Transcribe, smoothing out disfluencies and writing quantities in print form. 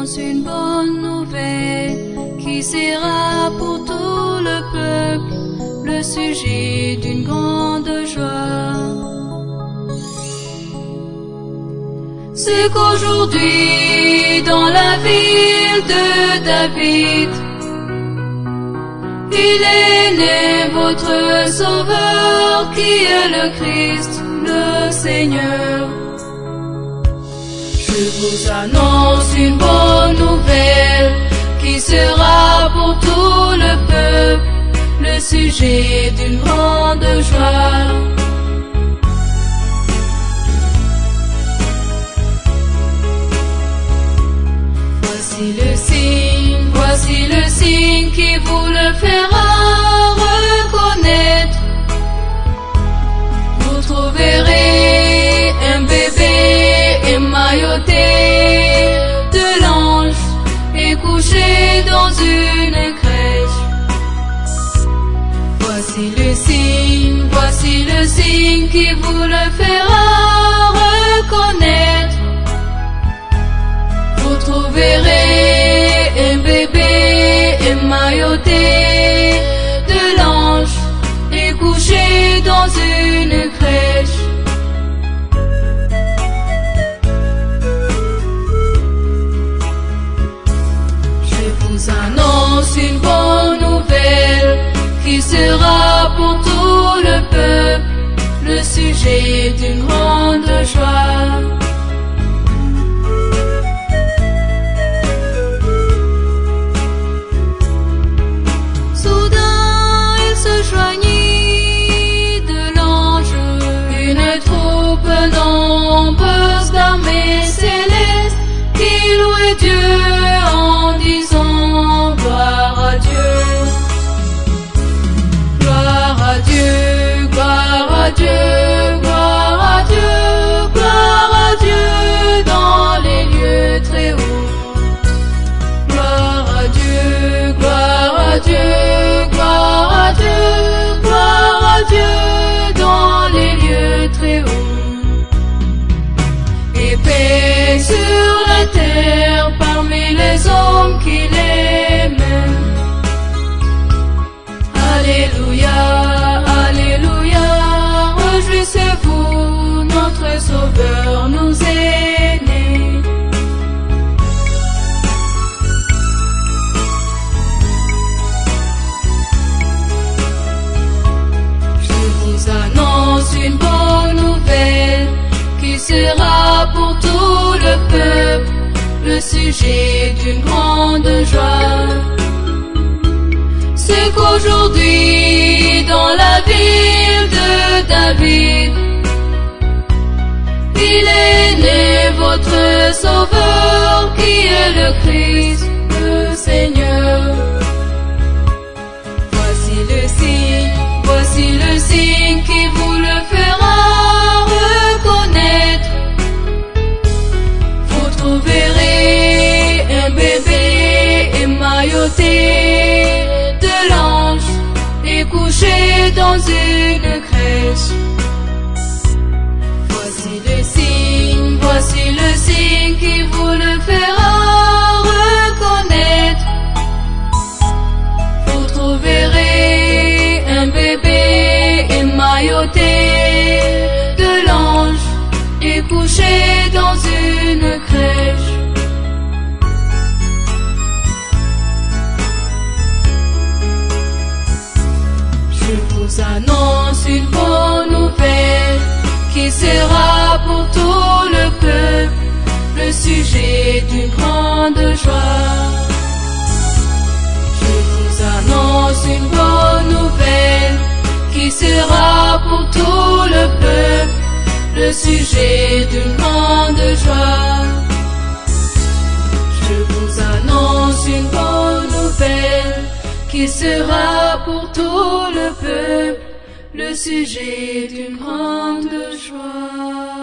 annonce une bonne nouvelle qui sera pour tout le peuple le sujet d'une grande joie. C'est qu'aujourd'hui dans la ville de David, il est né votre Sauveur qui est le Christ, le Seigneur. Je vous annonce une bonne nouvelle qui sera pour tout le peuple le sujet d'une grande joie. Voici le signe qui vous le fera reconnaître. Vous trouverez un bébé émailloté de l'ange et couché dans une crèche. Voici le signe qui vous le fera reconnaître. Vous trouverez un bébé émailloté de l'ange et couché dans une crèche. Je vous annonce une bonne nouvelle qui sera pour tout le peuple le sujet d'une grande joie. Nombreuse d'armées célestes qui louaient Dieu en disant gloire à Dieu. Gloire à Dieu, gloire à Dieu, gloire à Dieu, gloire à Dieu dans les lieux très hauts. Gloire à Dieu, gloire à Dieu, gloire à Dieu, gloire à Dieu dans les lieux très hauts. Paix sur la terre parmi les hommes qui l'aiment. Alléluia, alléluia, réjouissez-vous, notre Sauveur nous est né. Je vous annonce une bonne nouvelle qui sera pour tout le peuple le sujet d'une grande joie. C'est qu'aujourd'hui dans la ville de David, il est né votre Sauveur qui est le Christ, le Seigneur. Voici le signe qui vous le fera reconnaître. Vous trouverez un bébé émailloté de l'ange et couché dans une crèche. Voici le signe qui vous le fera reconnaître. Vous trouverez un bébé émailloté de l'ange et couché dans une crèche. Je vous annonce une bonne nouvelle qui sera pour tout le peuple le sujet d'une grande joie. Je vous annonce une bonne nouvelle qui sera pour tout le peuple le sujet d'une grande joie. Je vous annonce une bonne nouvelle qui sera pour tout le peuple le sujet d'une grande joie.